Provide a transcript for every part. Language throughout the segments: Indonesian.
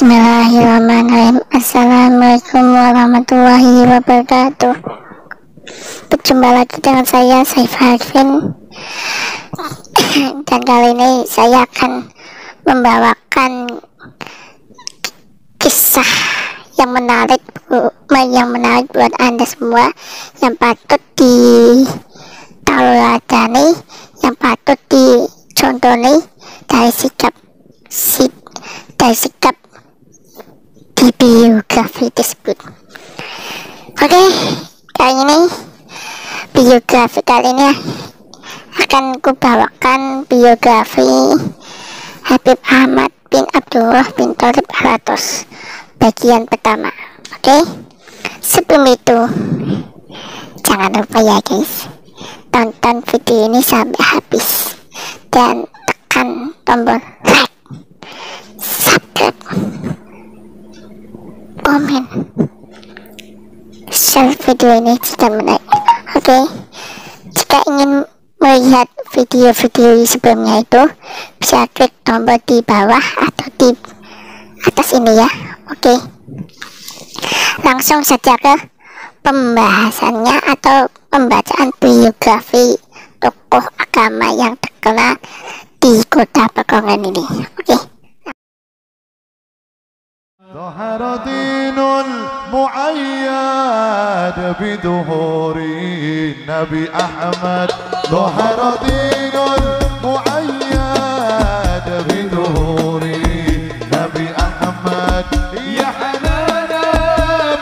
Bismillahirrahmanirrahim. Assalamualaikum warahmatullahi wabarakatuh. Berjumpa lagi dengan saya, Saifah Arifin. Dan kali ini saya akan membawakan kisah yang menarik buat Anda semua, yang patut diteladani, yang patut dicontoni dari sikap di biografi tersebut. Oke, kali ini biografi kali ini akan kubawakan biografi Habib Ahmad bin Abdullah bin Thalib Al-Athas bagian pertama. Oke, sebelum itu jangan lupa ya guys, tonton video ini sampai habis dan tekan tombol like, subscribe, komen, share video ini jika menarik. Oke, jika ingin melihat video-video sebelumnya itu bisa klik tombol di bawah atau di atas ini ya. Oke, langsung saja ke pembahasannya atau pembacaan biografi tokoh agama yang terkenal di kota Pekalongan ini. Oke. ظهر دين المؤيد بظهور النبي أحمد. ظهر دين المؤيد بظهور النبي أحمد. يا حنانا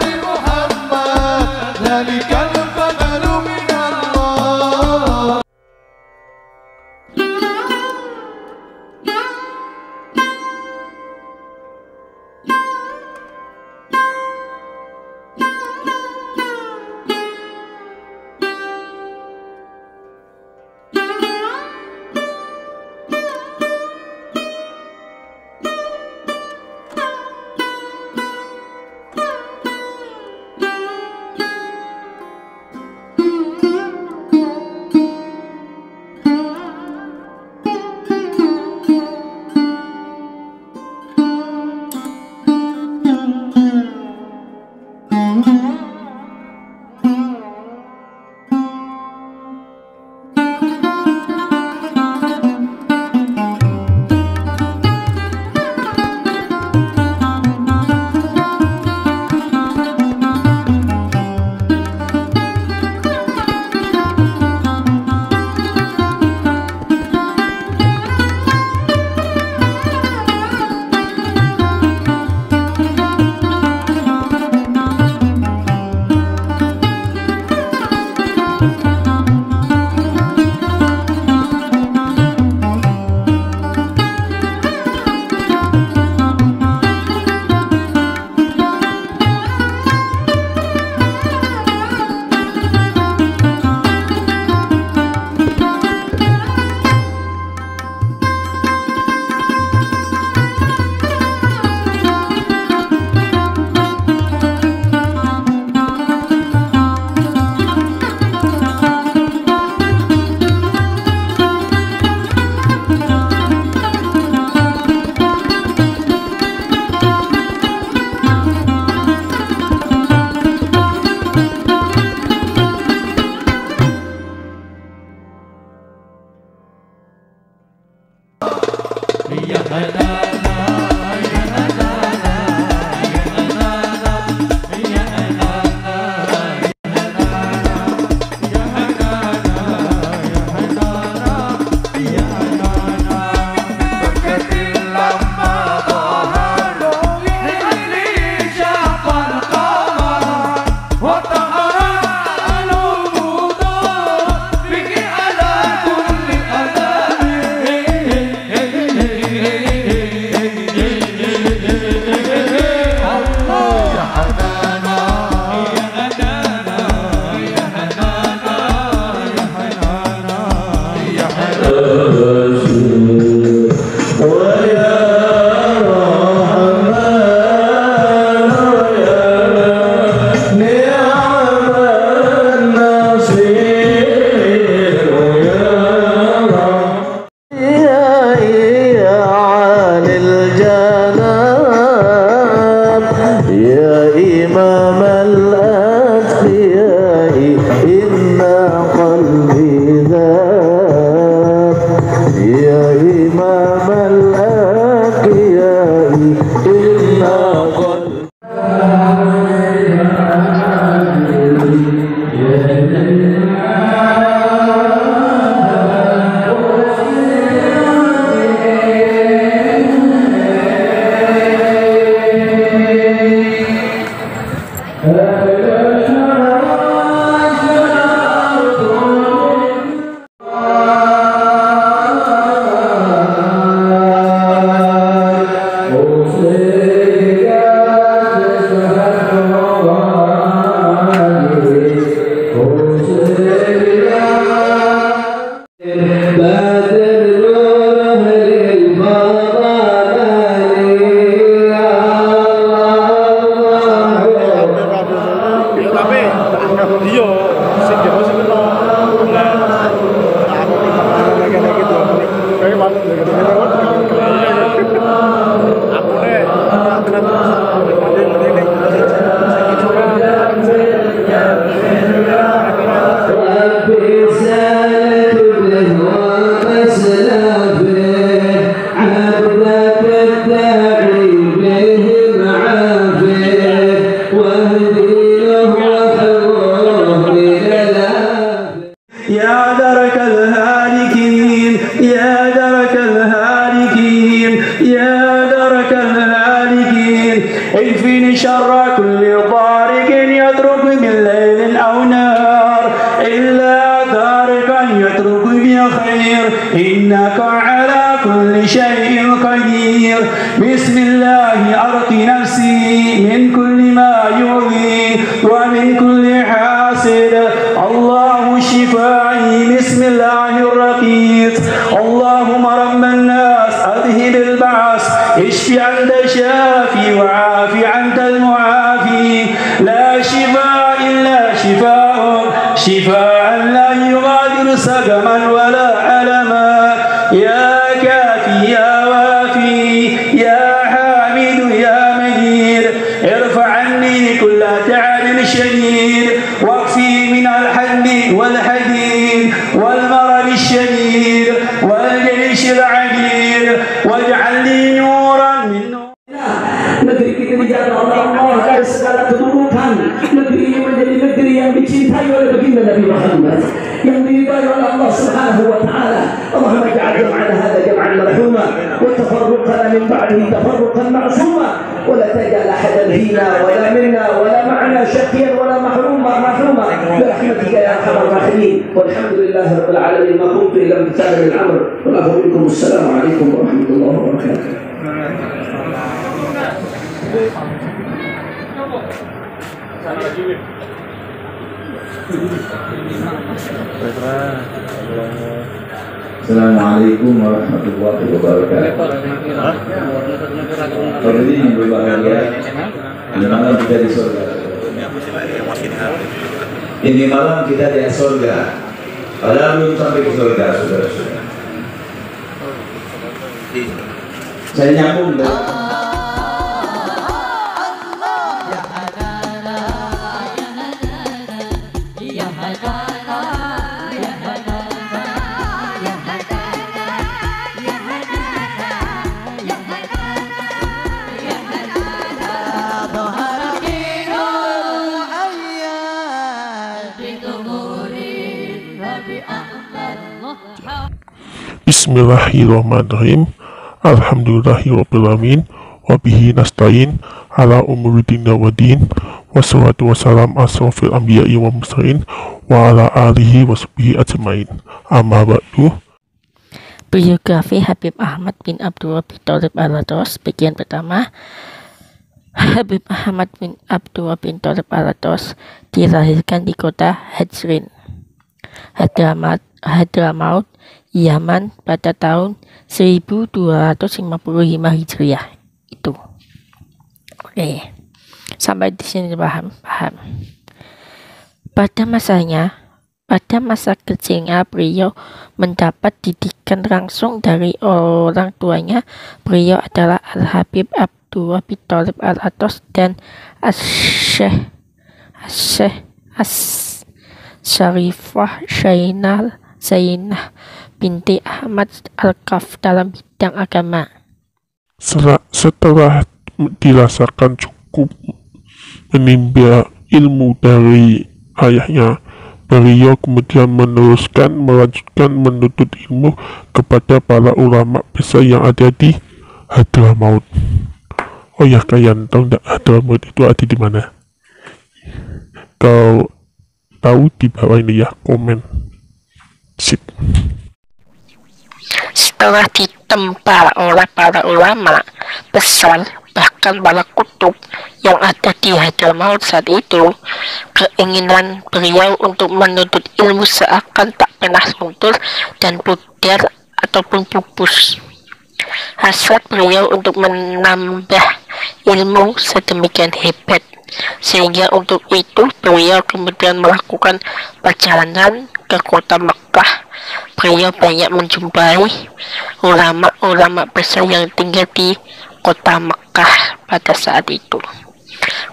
بمحمد ذلك الفضل من الله. إن قلبي ذاب يا إمام الأنبياء إن قلبي يا درك الهالكين يا درك الهالكين يا درك الهالكين اكفني شر كل طارق يترك من ليل أو نهار إلا طارقا يترك بخير إنك على كل شيء قدير بسم الله أرقي نفسي من كل ما يؤذي ومن كل حاسد الله شفائي بسم الله الرقيق اللهم رب الناس أذهب البعث اشف أنت شافي وعافي أنت المعافي لا شفاء إلا شفاءك شفاء لا يغادر سقما ولا ألما يا كافي يا وافي يا حامد يا مجيد ارفع عني كل تعب شديد واكفي من الحد والحديد والمرض الشديد والجيش العديد واجعل لي نورا من نور negeri kita dijaga oleh Allah dari segala keburukan. Negeri ini menjadi negeri yang dicintai oleh baginda Nabi Muhammad, yang diridai oleh Allah Subhanahu wa taala. Allahumma ij'al jam'ana hadha jam'an marhuma wa tafarruqana min ba'dihi tafarruqan ma'suma wa la taj'al ahadan fina wa la minna wa la ma'ana shaqiyan wa la mahruma bi rahmatika ya arhamar rahimin. Walhamdulillahi rabbil alamin. Ma kuntu illa imtithal al-amr wa afu minkum. Assalamu alaikum warahmatullahi wabarakatuh. Assalamualaikum warahmatullahi wabarakatuh. Hari ini berbahagia, ini malam kita di surga. Ini malam kita di surga. Padahal belum sampai ke surga, saudara-saudara. Saya nyambung dari Bismillahirrahmanirrahim. Alhamdulillahirrabbilalamin. Wabihi nasta'in ala umuri dina wa din. Wassalatu wassalam asrafil anbiya'i wa mursalin wa ala alihi wa sahbihi ajmain. Amma ba'du. Biografi Habib Ahmad bin Abdullah bin Thalib Al-Atos. Bagian pertama. Habib Ahmad bin Abdullah bin Thalib Al-Atos dilahirkan di kota Hajrin, Hadramaut, Yaman pada tahun 1255 Hijriah. Itu. Oke. Sampai di sini paham. Pada masa kecilnya beliau mendapat didikan langsung dari orang tuanya. Beliau adalah Al-Habib Abdullah bin Thalib Al-Atos dan Syekh Syarifah Zainah binti Ahmad Al-Kaf dalam bidang agama. Setelah dirasakan cukup menimba ilmu dari ayahnya, beliau kemudian melanjutkan menuntut ilmu kepada para ulama besar yang ada di Hadramaut. Oh ya, kalian tahu nggak Hadramaut itu ada di mana? Kalau tahu di bawah ini ya, komen. Sip. Setelah ditempa oleh para ulama besar, bahkan para kutub yang ada di Hadramaut saat itu, keinginan beliau untuk menuntut ilmu seakan tak pernah luntur dan pudar ataupun pupus. Hasrat beliau untuk menambah ilmu sedemikian hebat, sehingga untuk itu beliau kemudian melakukan perjalanan ke kota Mekah. Beliau banyak menjumpai ulama-ulama besar yang tinggal di kota Mekah pada saat itu.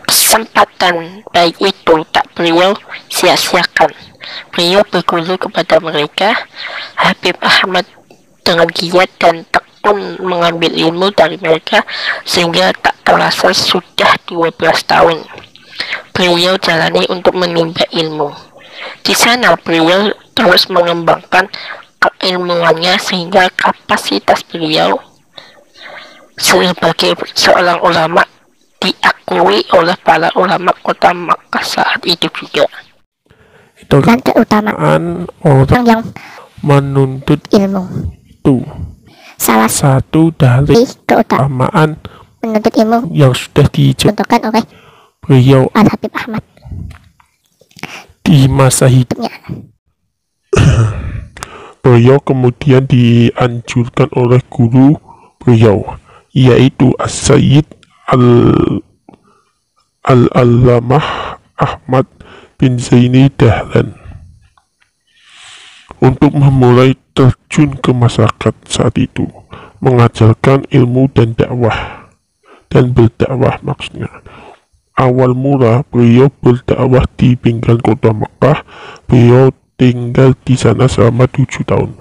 Kesempatan baik itu tak beliau sia-siakan. Beliau berguru kepada mereka. Habib Ahmad dengan giat dan tekun mengambil ilmu dari mereka, sehingga tak terasa sudah 12 tahun beliau jalani untuk menimba ilmu. Di sana beliau terus mengembangkan keilmuannya sehingga kapasitas beliau sebagai seorang ulama diakui oleh para ulama kota Makkah saat itu juga. Itu Dan keutamaan orang yang menuntut ilmu. itu Salah satu dari keutamaan keutamaan menuntut ilmu yang sudah dicontohkan oleh beliau Al-Habib Ahmad di masa hidupnya. Beliau kemudian dianjurkan oleh guru beliau, yaitu As-Sayyid Al-Allamah Ahmad bin Zaini Dahlan, untuk memulai terjun ke masyarakat saat itu, mengajarkan ilmu dan dakwah, dan berdakwah maksudnya. Awal mula beliau berdakwah di pinggiran kota Mekah. Beliau tinggal di sana selama 7 tahun.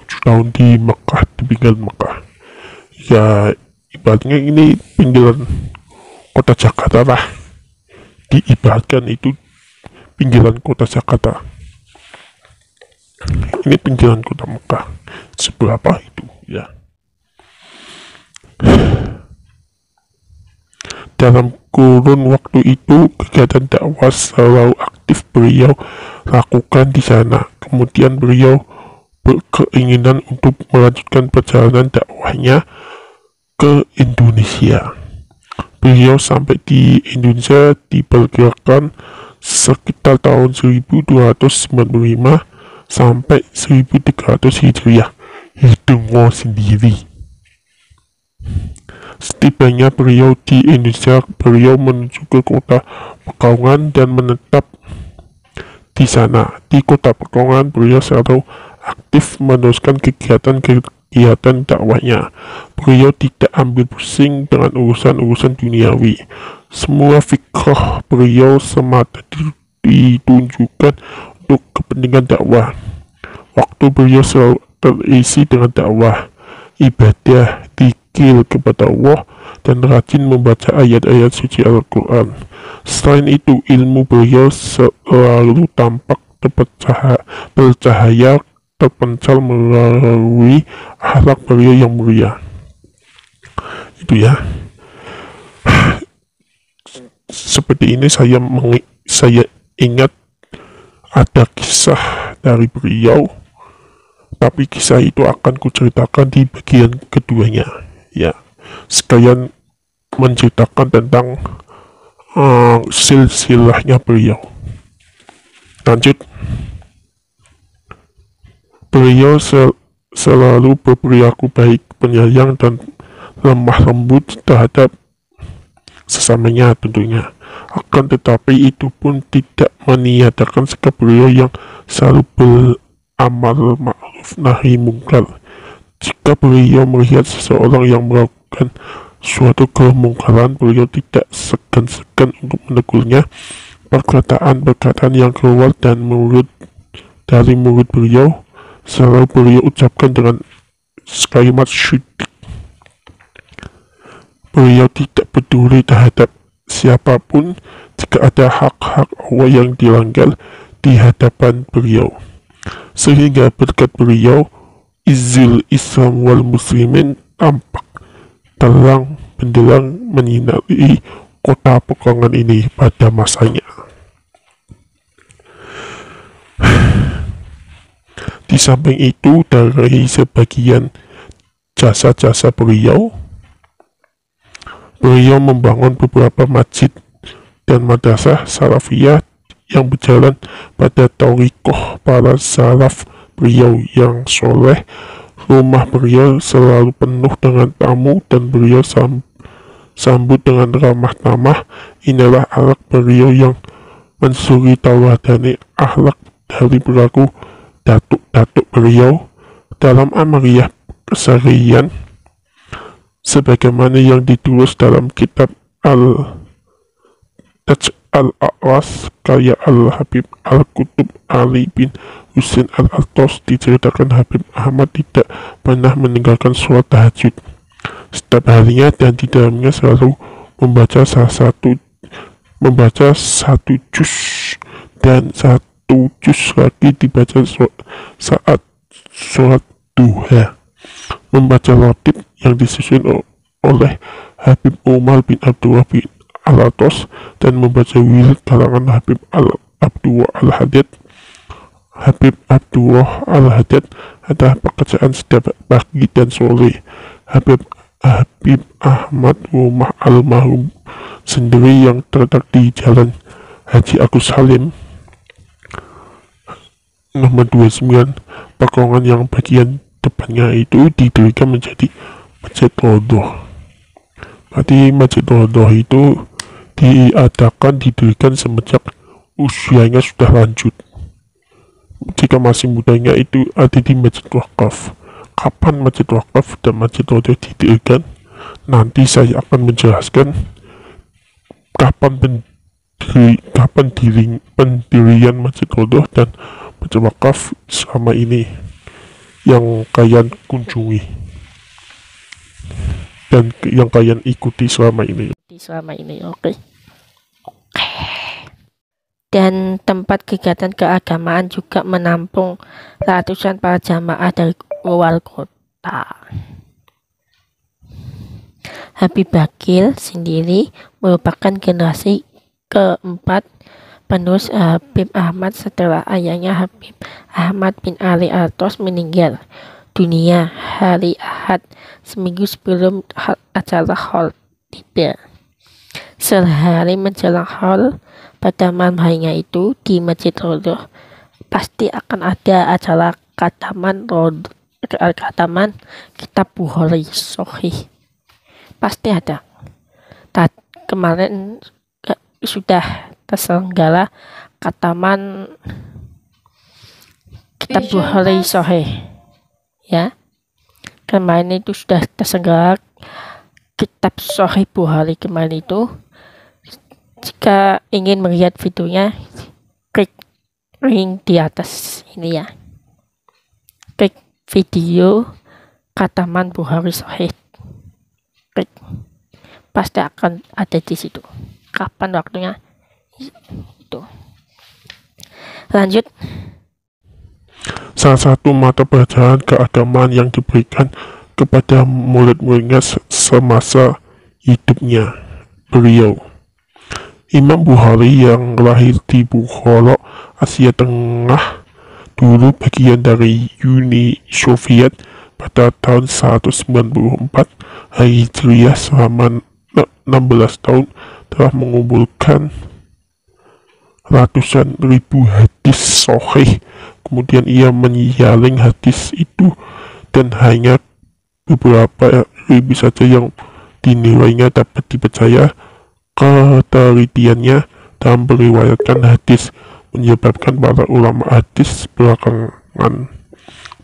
7 tahun di Mekah, di pinggiran Mekah. Ya, ibaratnya ini pinggiran kota Jakarta lah. Diibaratkan itu pinggiran kota Jakarta. Ini pinggiran kota Mekah. Seberapa itu ya. Dalam kurun waktu itu, kegiatan dakwah selalu aktif beliau lakukan di sana. Kemudian beliau berkeinginan untuk melanjutkan perjalanan dakwahnya ke Indonesia. Beliau sampai di Indonesia diperkirakan sekitar tahun 1295 sampai 1300 Hijriah. Hitungmu sendiri. Setibanya beliau di Indonesia, beliau menuju ke kota Pekalongan dan menetap di sana. Di kota Pekalongan, beliau selalu aktif meneruskan kegiatan dakwahnya. Beliau tidak ambil pusing dengan urusan-urusan duniawi. Semua fikrah beliau semata ditunjukkan untuk kepentingan dakwah. Waktu beliau selalu terisi dengan dakwah, ibadah, zikir kepada Allah, dan rajin membaca ayat-ayat suci Al-Quran. Selain itu, ilmu beliau selalu tampak bercahaya terpancar melalui akhlak beliau yang mulia. Itu ya. Seperti ini saya ingat ada kisah dari beliau, tapi kisah itu akan kuceritakan di bagian keduanya ya, sekalian menceritakan tentang silsilahnya beliau. Lanjut. Beliau selalu berperilaku baik, penyayang, dan lemah lembut terhadap sesamanya tentunya. Akan tetapi itu pun tidak meniadakan sikap beliau yang selalu beramal ma'ruf nahi mungkar. Jika beliau melihat seseorang yang melakukan suatu kemungkaran, beliau tidak segan-segan untuk menegurnya. perkataan-perkataan yang keluar dari mulut beliau selalu beliau ucapkan dengan kalimat syidik. Beliau tidak peduli terhadap siapapun jika ada hak-hak Allah yang dilanggar di hadapan beliau, sehingga berkat beliau izil Islam wal muslimin tampak terang benderang menyinari kota Pekalongan ini pada masanya. Di samping itu, dari sebagian jasa-jasa beliau membangun beberapa masjid dan madrasah salafiyah yang berjalan pada thariqah para salaf beliau yang soleh. Rumah beliau selalu penuh dengan tamu dan beliau sambut dengan ramah tamah. Inilah akhlak beliau yang mensuri tawadani akhlak dari perilaku datuk-datuk beliau dalam amaliyah keseharian, sebagaimana yang ditulis dalam kitab Al-Taj Al-A'was karya Al-Habib Al-Qutub Ali bin Husain Al-Altos. Diceritakan Habib Ahmad tidak pernah meninggalkan sholat tahajud setiap harinya, dan di dalamnya selalu membaca satu juz dan satu juz lagi dibaca saat sholat duha, membaca rotib yang disusun oleh Habib Umar bin Abdullah bin Al-Atos, dan membaca wirid kalangan Habib Abdullah Al-Hadid. Habib Abdullah Al-Hadid adalah pekerjaan setiap pagi dan sore. Habib Ahmad rumah almarhum sendiri yang terletak di Jalan Haji Agus Salim nomor 29 Pekalongan, yang bagian depannya itu didirikan menjadi Masjid Rodoh. Berarti Masjid Rodoh itu didirikan semenjak usianya sudah lanjut. Jika masih mudanya itu ada di Masjid Wakaf. Kapan Masjid Wakaf dan Masjid Rodoh didirikan? Nanti saya akan menjelaskan kapan pendirian Masjid Rodoh dan Masjid Wakaf selama ini yang kalian kunjungi dan yang kalian ikuti selama ini. Oke. Dan tempat kegiatan keagamaan juga menampung ratusan para jamaah dari luar kota. Habib Bakil sendiri merupakan generasi keempat penerus Habib Ahmad setelah ayahnya Habib Ahmad bin Ali Altos meninggal dunia hari Ahad seminggu sebelum acara haul tiba. Sehari menjelang haul, pada malam harinya itu di Masjid Rodoh pasti akan ada acara khataman kitab Bukhari Sahih. Pasti ada. Kemarin sudah terselenggara khataman kitab Bukhari Sahih. Ya. Kemarin itu sudah terselenggara kitab Sahih Bukhari kemarin itu. Jika ingin melihat videonya, klik link di atas ini ya. Klik video khataman Bukhari Sahih. Klik. Pasti akan ada di situ. Kapan waktunya? Itu. Lanjut. Salah satu mata pelajaran keagamaan yang diberikan kepada murid-muridnya semasa hidupnya beliau, Imam Bukhari yang lahir di Bukhara, Asia Tengah, dulu bagian dari Uni Soviet pada tahun 194 Hijriah, selama 16 tahun telah mengumpulkan ratusan ribu hadis sahih. Kemudian ia menyaring hadis itu dan hanya beberapa ribu saja yang dinilainya dapat dipercaya. Ketelitiannya dalam meriwayatkan hadis menyebabkan para ulama hadis belakangan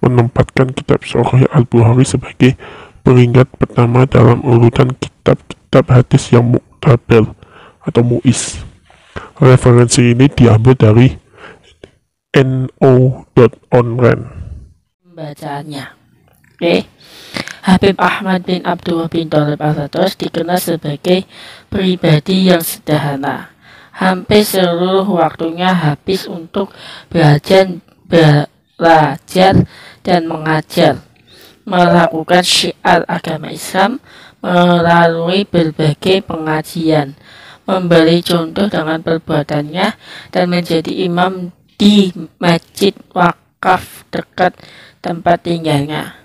menempatkan kitab Sahih Al-Bukhari sebagai peringkat pertama dalam urutan kitab-kitab hadis yang muktabel atau mu'is. Referensi ini diambil dari no.online. Bacaannya. Oke. Habib Ahmad bin Abdullah bin Thalib Al-Atos dikenal sebagai pribadi yang sederhana. Hampir seluruh waktunya habis untuk belajar dan mengajar, melakukan syiar agama Islam melalui berbagai pengajian, memberi contoh dengan perbuatannya, dan menjadi imam di masjid wakaf dekat tempat tinggalnya.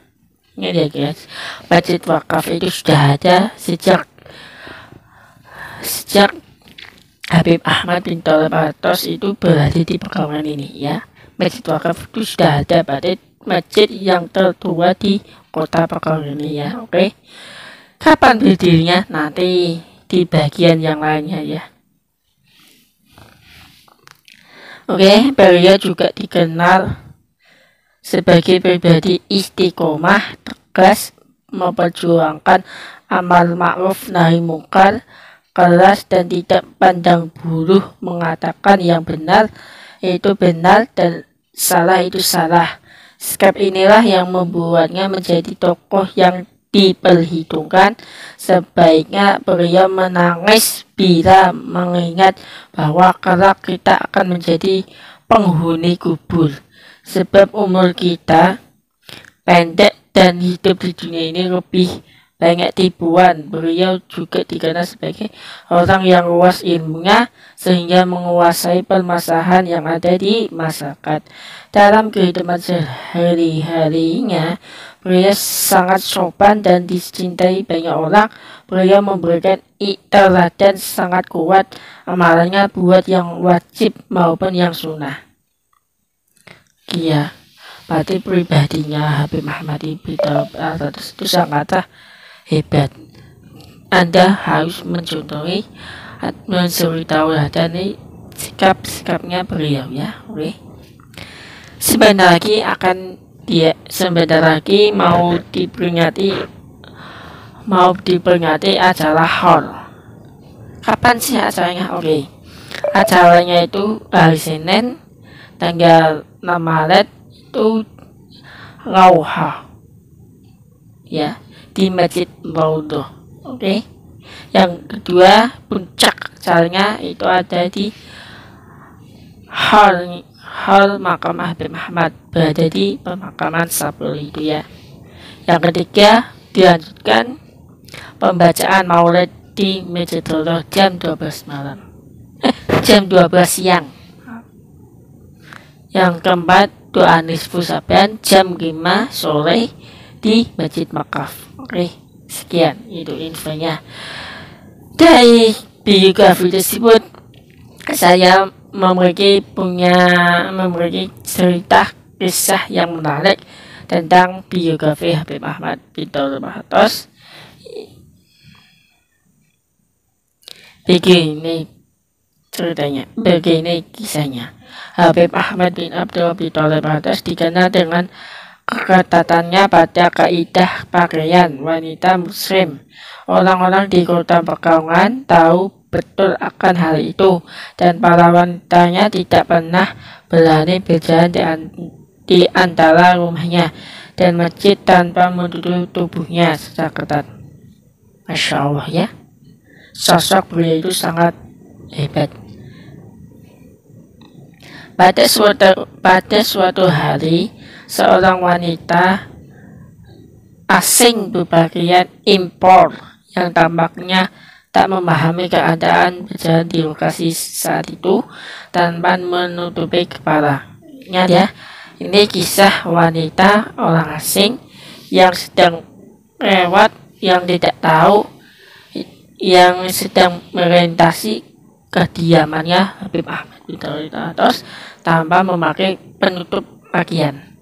Ini dia guys, masjid wakaf itu sudah ada sejak Habib Ahmad bin Thalib Al-Atos itu berada di Pekalongan ini ya. Masjid wakaf itu sudah ada pada masjid yang tertua di kota Pekalongan ini ya. Oke. Kapan berdirinya? Nanti di bagian yang lainnya ya. Oke, beliau juga dikenal sebagai pribadi istiqomah, tegas memperjuangkan amal ma'ruf nahi mungkar, keras dan tidak pandang bulu, mengatakan yang benar itu benar dan salah itu salah. Sikap inilah yang membuatnya menjadi tokoh yang diperhitungkan. Sebaiknya beliau menangis bila mengingat bahwa kelak kita akan menjadi penghuni kubur. Sebab umur kita pendek dan hidup di dunia ini lebih banyak tipuan. Beliau juga dikenal sebagai orang yang luas ilmunya sehingga menguasai permasalahan yang ada di masyarakat. Dalam kehidupan sehari-harinya, beliau sangat sopan dan dicintai banyak orang. Beliau memberikan teladan sangat kuat amalannya buat yang wajib maupun yang sunnah. Iya, berarti pribadinya Habib Ahmad bin Thalib Al-Atos itu sangat hebat. Anda harus mencontohi, mensuri tauladan sikap-sikapnya beliau ya. Oke. Sebentar lagi mau diperingati acara haul. Kapan sih acaranya? Oke. Acaranya itu hari Senin tanggal 6 Maret itu Rauha ya, di Masjid Maudhuh. Oke. Yang kedua, puncak acaranya itu ada di hal makam Habib Ahmad, berada di pemakaman Sapuri itu ya. Yang ketiga, dilanjutkan pembacaan maulid di Masjidullah jam 12 malam. Jam 12 siang. Yang keempat, doa nisfu Saban jam 5 sore di Masjid Wakaf. Oke, sekian itu infonya. Dari biografi tersebut saya memiliki cerita kisah yang menarik tentang biografi Habib Ahmad bin Thalib Al-Atos. Begini ceritanya, begini kisahnya. Habib Ahmad bin Abdullah bin Thalib Al-Atos dikenal dengan keketatannya pada kaidah pakaian wanita muslim. Orang-orang di kota Pekalongan tahu betul akan hal itu, dan para wanitanya tidak pernah berani berjalan di antara rumahnya dan masjid tanpa menutup tubuhnya secara ketat. Masya Allah ya, sosok beliau itu sangat hebat. Pada suatu hari, seorang wanita asing berpakaian impor yang tampaknya tak memahami keadaan berjalan di lokasi saat itu tanpa menutupi kepalanya ya. Ini kisah wanita orang asing yang sedang lewat, yang tidak tahu, yang sedang melintasi kediamannya Habib Ahmad bin Thalib Al-Atos tanpa memakai penutup pakaian.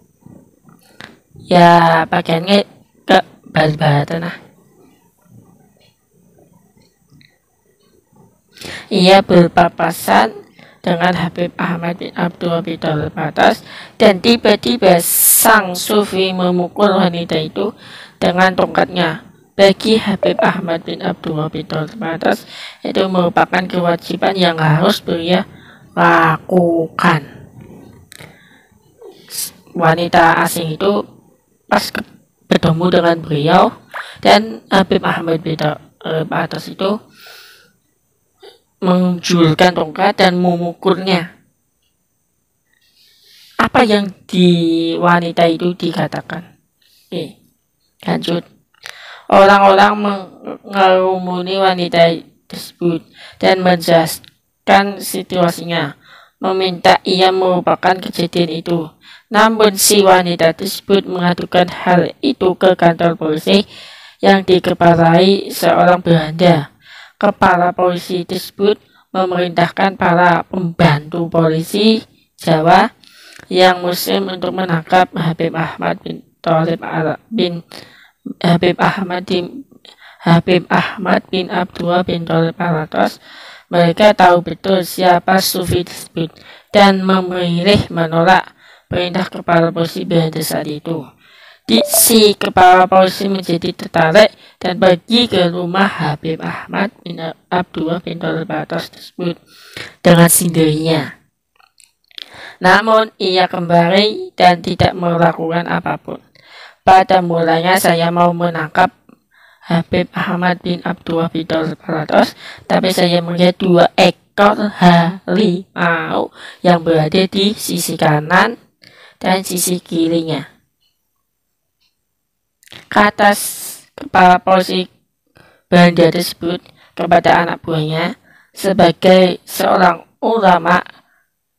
Ya, pakaiannya ke bal-balatan. Ia berpapasan dengan Habib Ahmad bin Abdullah bin Thalib Al-Atos, dan tiba-tiba sang sufi memukul wanita itu dengan tongkatnya. Bagi Habib Ahmad bin Abdullah bin Thalib Al-Atas, itu merupakan kewajiban yang harus beliau lakukan. Wanita asing itu pas bertemu dengan beliau, dan Habib Ahmad bin Thalib Al-Atas itu menjulurkan tongkat dan memukulnya. Apa yang di wanita itu dikatakan? Lanjut. Orang-orang mengerumuni wanita tersebut dan menjelaskan situasinya, meminta ia melupakan kejadian itu. Namun si wanita tersebut mengadukan hal itu ke kantor polisi yang dikepalai seorang Belanda. Kepala polisi tersebut memerintahkan para pembantu polisi Jawa yang muslim untuk menangkap Habib Ahmad bin Thalib Habib Ahmad bin Abdullah bin Thalib Al-Atas. Mereka tahu betul siapa sufi tersebut dan memilih menolak perintah kepala polisi Belanda saat itu. Si kepala polisi menjadi tertarik dan pergi ke rumah Habib Ahmad bin Abdullah bin Thalib Al-Atas tersebut dengan sendirinya. Namun ia kembali dan tidak melakukan apapun. Pada mulanya saya mau menangkap Habib Ahmad bin Abdullah bin Thalib Al-Atas, tapi saya melihat 2 ekor harimau yang berada di sisi kanan dan sisi kirinya. Kata kepala polisi Belanda tersebut kepada anak buahnya, sebagai seorang ulama,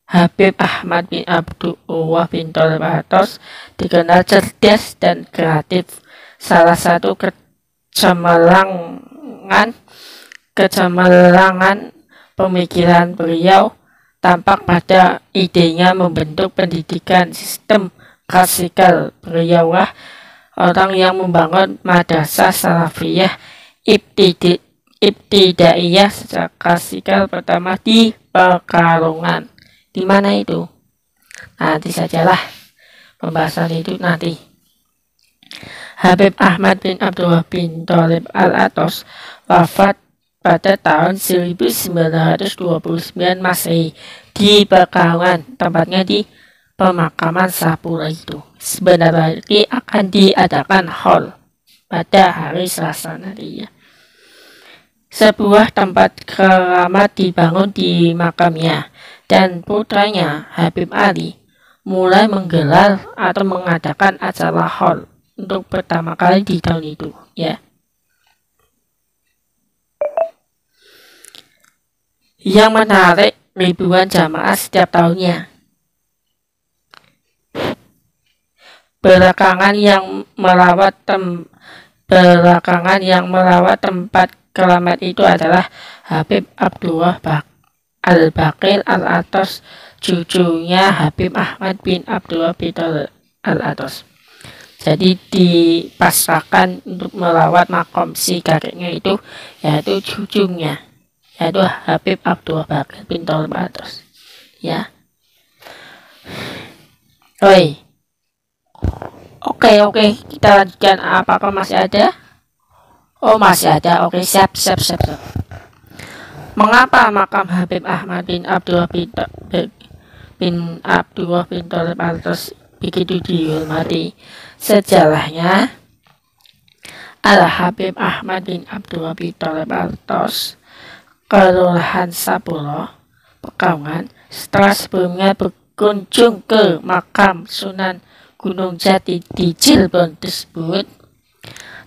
Habib Ahmad bin Abdullah bin Thalib Al-Atas dikenal cerdas dan kreatif. Salah satu kecemerlangan pemikiran beliau tampak pada idenya membentuk pendidikan sistem klasikal. Beliaulah orang yang membangun madrasah salafiyah ibtidaiyah secara klasikal pertama di Pekalongan. Di mana itu? Nanti sajalah pembahasan itu nanti. Habib Ahmad bin Abdullah bin Thalib Al-Atas wafat pada tahun 1929 Masehi di Pekalongan, tempatnya di pemakaman Sapura itu. Sebentar lagi akan diadakan haul pada hari Selasa nanti ya. Sebuah tempat keramat dibangun di makamnya, dan putranya Habib Ali mulai menggelar atau mengadakan acara haul untuk pertama kali di tahun itu ya. Yang menarik ribuan jamaah setiap tahunnya. Belakangan yang merawat tempat keramat itu adalah Habib Abdullah Al-Baqir Al-Atas, cucunya Habib Ahmad bin Abdullah bin Thalib Al-Atas. Jadi dipasrahkan untuk merawat makam si kakeknya itu, yaitu cucunya, yaitu Habib Abdullah Baqir bin Thalib Al-Atas ya. Oke, kita lanjutkan. Apakah masih ada? Oh, masih ada. Oke, siap. Mengapa makam Habib Ahmad bin Abdullah bin Thalib Al-Atas begitu dihormati? Sejarahnya, Habib Ahmad bin Abdullah bin Thalib Al-Atas, Kelurahan Sapura, Pekalongan, setelah sebelumnya berkunjung ke makam Sunan Gunung Jati di Cirebon tersebut.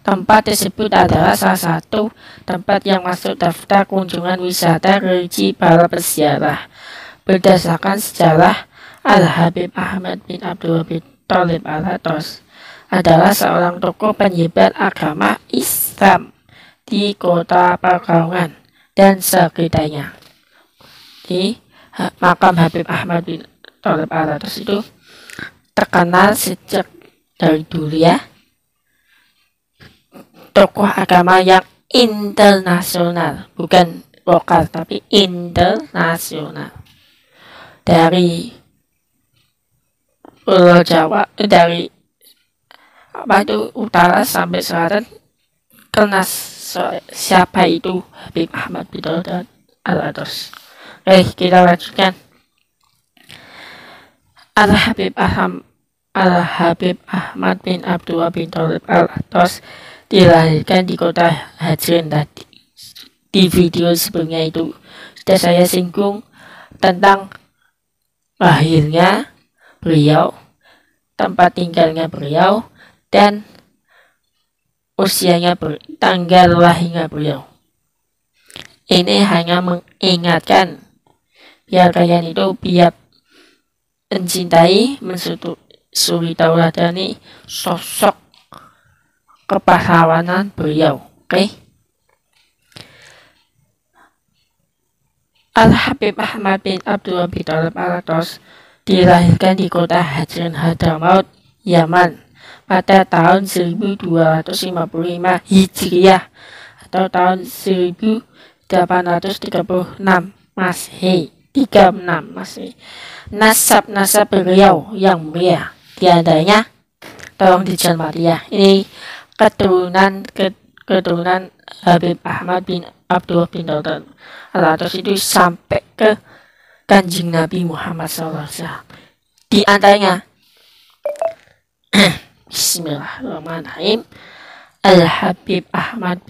Tempat tersebut adalah salah satu tempat yang masuk daftar kunjungan wisata religi para peziarah. Berdasarkan sejarah, Habib Ahmad bin Abdullah bin Thalib Al-Atas adalah seorang tokoh penyebar agama Islam di kota Pekalongan dan sekitarnya. Di makam Habib Ahmad bin Thalib Al-Atas itu terkenal sejak dari dulu ya. Tokoh agama yang internasional, bukan lokal tapi internasional. Dari Pulau Jawa, dari utara sampai selatan Karena siapa itu Habib Ahmad bin Thalib Al-Atas. Oke, kita lanjutkan. Al-Habib Ahmad bin Abdullah bin Thalib Al-Atas dilahirkan di kota Hajran. Tadi di video sebelumnya itu sudah saya singgung tentang lahirnya beliau, tempat tinggalnya beliau, dan usianya, tanggal lahirnya beliau. Ini hanya mengingatkan biar kalian itu biar mencintai, mensusuri tauladani sosok kepahlawanan beliau. Oke? Al-Habib Ahmad bin Abdullah bin Thalib Al-Atas dilahirkan di kota Hajran Hadramaut, Yaman pada tahun 1255 Hijriah atau tahun 1836 Masehi. 36 Masehi. Nasab beliau yang mulia di antaranya, tolong dicermati ya, ini keturunan Habib Ahmad bin Abdullah bin Thalib Al-Atas itu sampai ke Kanjeng Nabi Muhammad SAW. Di antaranya Bismillahirrahmanirrahim, Al-Habib Ahmad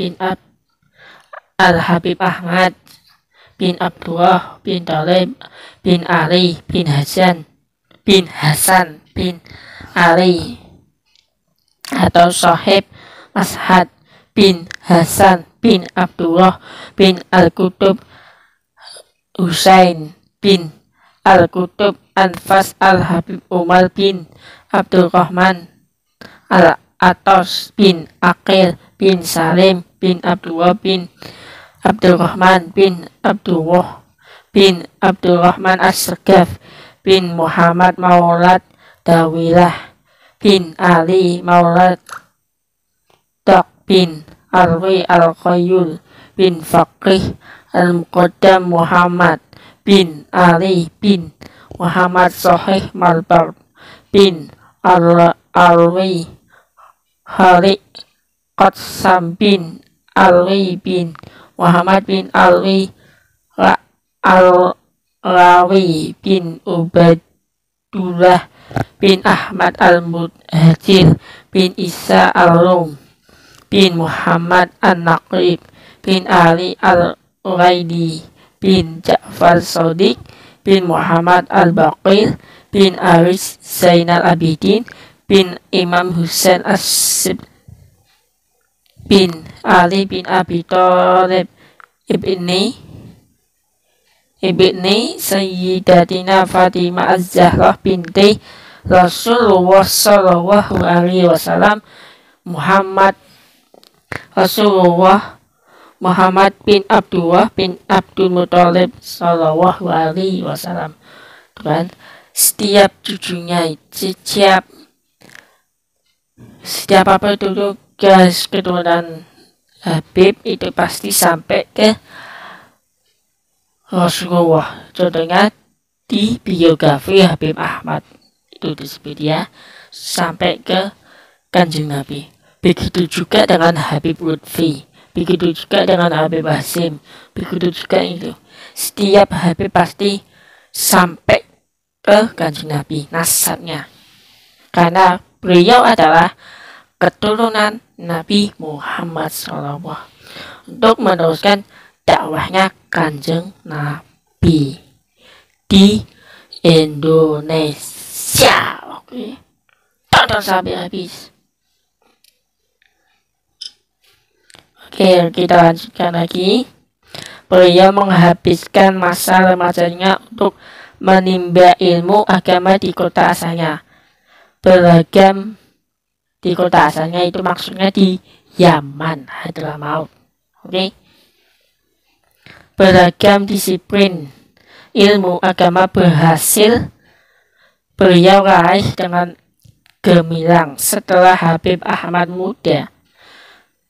bin Abdullah bin Thalib bin Ali bin Hasan bin Ali atau Sahib Mashhad bin Hasan bin Abdullah bin Al-Qutub Husain bin Al-Qutub Anfas Al-Habib Umar bin Abdurrahman Al-Atas bin Aqil bin Salim bin Abdullah bin Abdurrahman bin Abdullah bin Abdurrahman As-Sagaf bin Muhammad Maulad Dawilah bin Ali Maulad Dak bin Alwi Al-Qayyul bin Faqih Al-Muqaddam Muhammad bin Ali bin Muhammad Sahih Malbar bin Alwi Hari Qatsam bin Alwi bin Muhammad bin Alwi Al-Rawi bin Ubaidullah bin Ahmad Al-Mudhajir bin Isa Al-Rum bin Muhammad An-Naqib bin Ali Al-Uraidi bin Ja'far Shadiq bin Muhammad Al-Baqir bin Aris Zainal Abidin bin Imam Husain As-Sib bin Ali bin Abi Thalib ibni Sayyidatina Fatimah Az-Zahra binti Rasulullah sallallahu alaihi wasallam Muhammad bin Abdullah bin Abdul Muthalib sallallahu alaihi wasallam. Kan setiap cucunya, setiap apa itu guys, keturunan Habib itu pasti sampai ke Rasulullah. Contohnya di biografi Habib Ahmad itu disebut ya, sampai ke Kanjeng Nabi. Begitu juga dengan Habib Lutfi, begitu juga dengan Habib Hasim, begitu juga itu. Setiap Habib pasti sampai ke Kanjeng Nabi nasabnya, karena beliau adalah keturunan Nabi Muhammad SAW untuk meneruskan dakwahnya Kanjeng Nabi di Indonesia. Oke, tonton sampai habis. Oke, kita lanjutkan lagi. Beliau menghabiskan masa remajanya untuk menimba ilmu agama di kota asalnya. Beragam di kota asalnya itu maksudnya di Yaman, Hadramaut. Oke. Beragam disiplin ilmu agama berhasil beliau raih dengan gemilang. Setelah Habib Ahmad muda,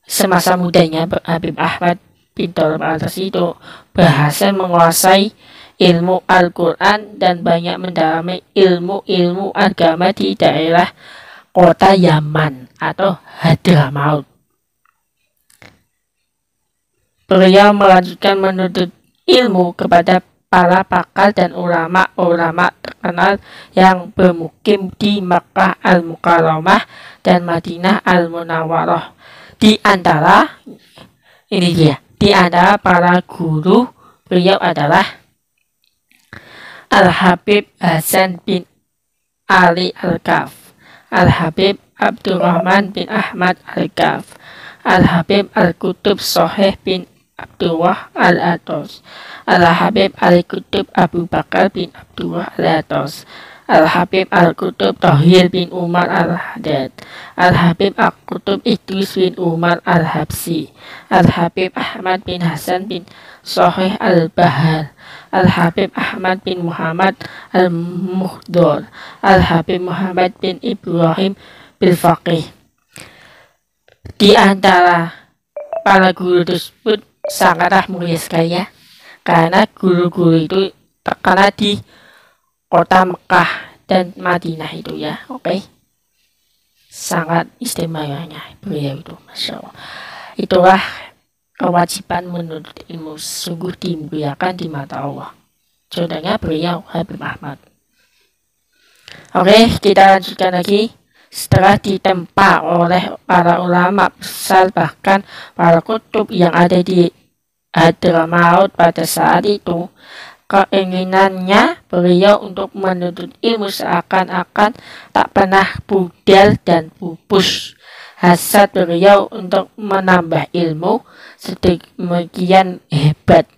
semasa mudanya Habib Ahmad bin Thalib Al-Atas itu berhasil menguasai ilmu Al-Quran dan banyak mendalami ilmu-ilmu agama di daerah kota Yaman atau Hadramaut. Beliau melanjutkan menuntut ilmu kepada para pakar dan ulama-ulama terkenal yang bermukim di Makkah Al-Mukarramah dan Madinah Al-Munawwarah. Di antara para guru beliau adalah Al-Habib Hasan bin Ali Al-Kaf, Al-Habib Abdurrahman bin Ahmad Al-Kaf, Al-Habib Al-Qutub Soheh bin Abdullah Al-Atos, Al-Habib Al-Qutub Abu Bakar bin Abdullah Al-Atos, Al-Habib Al-Qutub Tahir bin Umar Al-Haddad, Al-Habib Al-Qutub Idris bin Umar Al-Habsi, Al-Habib Ahmad bin Hasan bin Soheh Al-Bahar, Al-Habib Ahmad bin Muhammad Al-Muhdor, Al-Habib Muhammad bin Ibrahim bin Faqih. Di antara para guru tersebut sangatlah mulia sekali ya, karena guru-guru itu terkenal di kota Mekah dan Madinah itu ya. Oke. Sangat istimewanya beliau itu, Masya Allah. Itulah kewajiban menuntut ilmu, sungguh dimuliakan di mata Allah. Contohnya beliau Habib Ahmad. Oke, kita lanjutkan lagi. Setelah ditempa oleh para ulama besar, bahkan para kutub yang ada di Hadramaut pada saat itu, keinginannya beliau untuk menuntut ilmu seakan-akan tak pernah pudar dan pupus. Hasad beliau untuk menambah ilmu sedemikian hebat,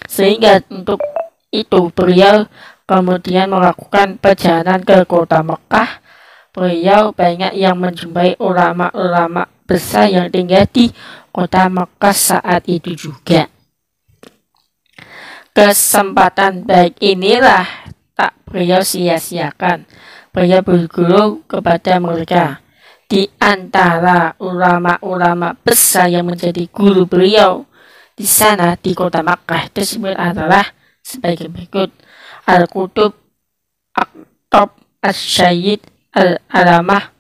sehingga untuk itu beliau kemudian melakukan perjalanan ke kota Mekah. Beliau banyak yang menjumpai ulama-ulama besar yang tinggal di kota Mekah saat itu juga. Kesempatan baik inilah tak beliau sia-siakan. Beliau berguru kepada mereka. Di antara ulama-ulama besar yang menjadi guru beliau di sana di kota Makkah tersebut adalah sebagai berikut: Al-Qutub Aqtab As-Sayyid Al-Alamah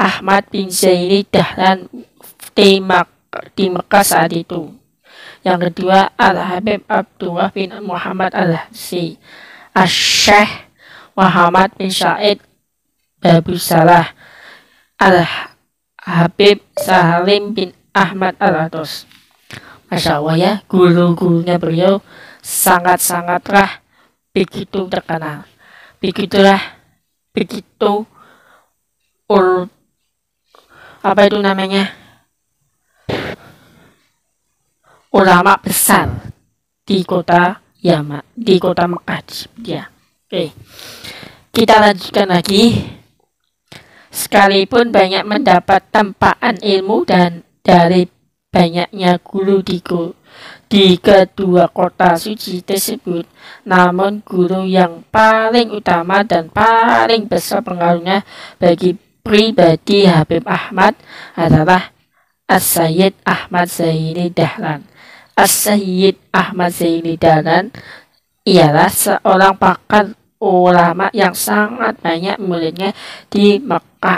Ahmad bin Zaini Dahlan di Mekah saat itu. Yang kedua, Al-Habib Abdullah bin Muhammad Al-Habsi, Asy-Syaikh Muhammad bin Said Babu Salah, Al-Habib Salim bin Ahmad Al-Atos. Masya Allah ya, guru-gurunya beliau sangat-sangatlah begitu terkenal. Begitu ulama besar di kota Mekah ya. Oke, kita lanjutkan lagi. Sekalipun banyak mendapat tempaan ilmu dan dari banyaknya guru di kedua kota suci tersebut, namun guru yang paling utama dan paling besar pengaruhnya bagi pribadi Habib Ahmad adalah As-Sayyid Ahmad Zaini Dahlan. As-Sayyid Ahmad Zaini Dahlan ialah seorang pakar ulama yang sangat banyak muridnya di Makkah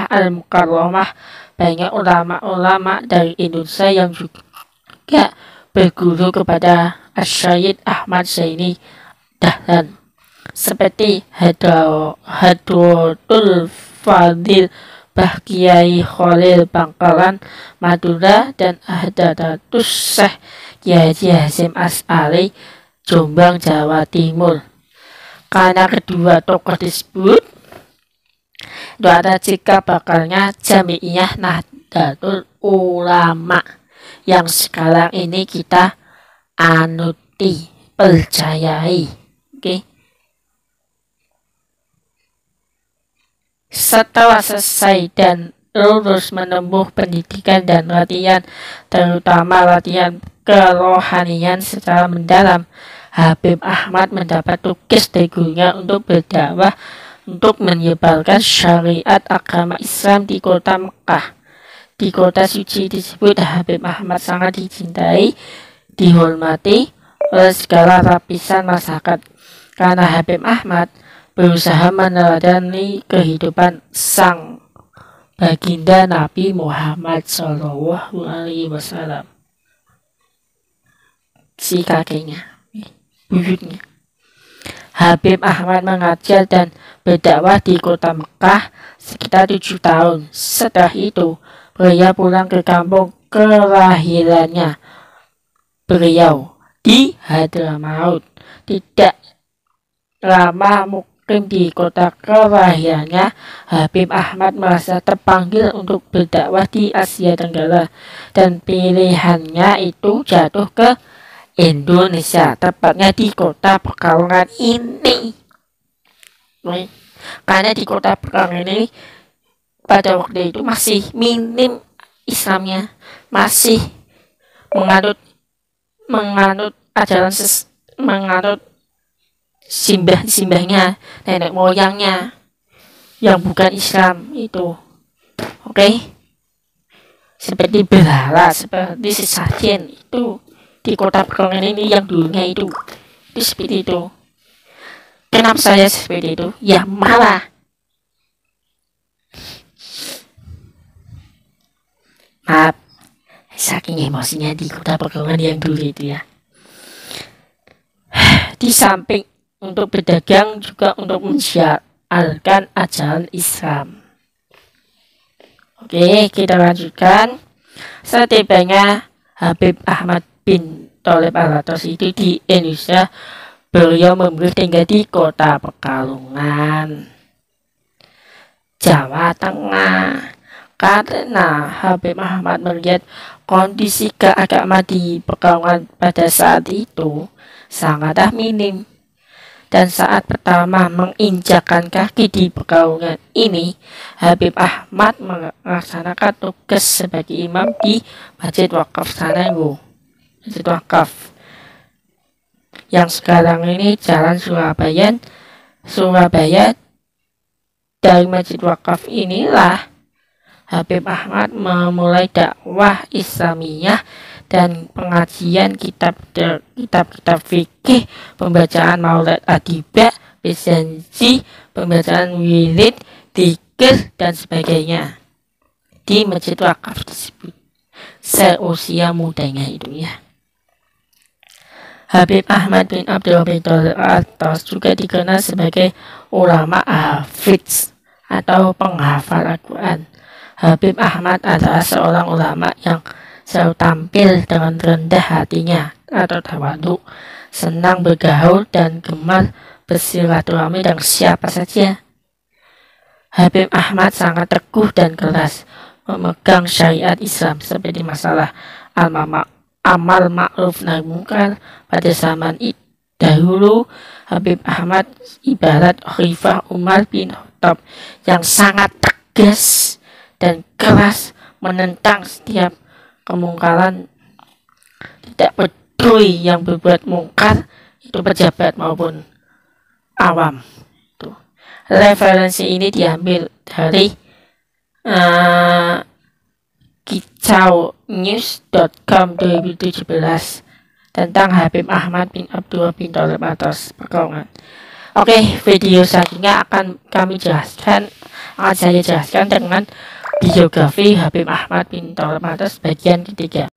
Al-Mukarramah. Banyak ulama-ulama dari Indonesia yang juga berguru kepada As-Sayyid Ahmad Zaini Dahlan, seperti Hadratul Fadil Bahkiai Khalil Bangkalan Madura dan Hadratus Syekh Kiai Hasyim As'ari Jombang, Jawa Timur. Karena kedua tokoh tersebut itu ada cikal bakalnya Jami'iyah Nahdlatul Ulama yang sekarang ini kita anuti, percayai. Oke. Setelah selesai dan lulus menempuh pendidikan dan latihan, terutama latihan kerohanian secara mendalam, Habib Ahmad mendapat tugas dari gurunya untuk berdakwah, untuk menyebarkan syariat agama Islam di kota Mekah. Di kota suci tersebut, Habib Ahmad sangat dicintai, dihormati oleh segala lapisan masyarakat, karena Habib Ahmad berusaha meneladani kehidupan sang baginda Nabi Muhammad Shallallahu Alaihi Wasallam. Si kakeknya, buyutnya. Habib Ahmad mengajar dan berdakwah di kota Mekah sekitar 7 tahun. Setelah itu, beliau pulang ke kampung kelahirannya beliau di Hadramaut. Tidak lama mukim di kota kelahirannya, Habib Ahmad merasa terpanggil untuk berdakwah di Asia Tenggara dan pilihannya itu jatuh ke Indonesia, tepatnya di kota Pekalongan ini. Karena di kota Pekalongan ini pada waktu itu masih minim Islamnya, masih menganut ajaran menganut simbahnya nenek moyangnya yang bukan Islam itu. Oke? Seperti berhala, seperti sesajen itu di kota Pekalongan ini yang dulunya itu seperti itu. Kenapa saya seperti itu? Ya malah maaf, saking emosinya di kota Pekalongan yang dulu itu ya. Di samping untuk berdagang juga untuk mensiarkan ajaran Islam. Oke, kita lanjutkan. Setibanya Habib Ahmad bin Tholib Al-Atos itu di Indonesia, beliau memilih tinggal di kota Pekalongan, Jawa Tengah. Karena Habib Ahmad melihat kondisi keagamaan di Pekalongan pada saat itu sangatlah minim. Dan saat pertama menginjakkan kaki di Pekalongan ini, Habib Ahmad melaksanakan tugas sebagai imam di Masjid Wakaf Sanenggo, Masjid Wakaf yang sekarang ini Jalan Surabaya. Dari Masjid Wakaf inilah Habib Ahmad memulai dakwah Islamiyah dan pengajian kitab fikih, pembacaan maulid adibah, berjanji, pembacaan wirid, dzikir dan sebagainya di Masjid Wakaf tersebut seusia mudanya itu ya. Habib Ahmad bin Abdul bin Tholib Al-Atos juga dikenal sebagai ulama hafidz atau penghafal Al-Quran. Habib Ahmad adalah seorang ulama yang selalu tampil dengan rendah hatinya atau tawadhu, senang bergaul dan gemar bersilaturahmi dengan siapa saja. Habib Ahmad sangat teguh dan keras memegang syariat Islam seperti masalah amal ma'ruf nahi munkar. Pada zaman dahulu, Habib Ahmad ibarat Khalifah Umar bin Khattab yang sangat tegas dan keras menentang setiap kemungkaran, tidak peduli yang berbuat mungkar itu pejabat maupun awam. Itu referensi ini diambil dari kicaunews.com 2017 tentang Habib Ahmad bin Abdul bin Tholib Al-Atos Pekalongan. Oke, video selanjutnya akan saya jelaskan dengan biografi Habib Ahmad bin Tholib Al-Atos bagian ketiga.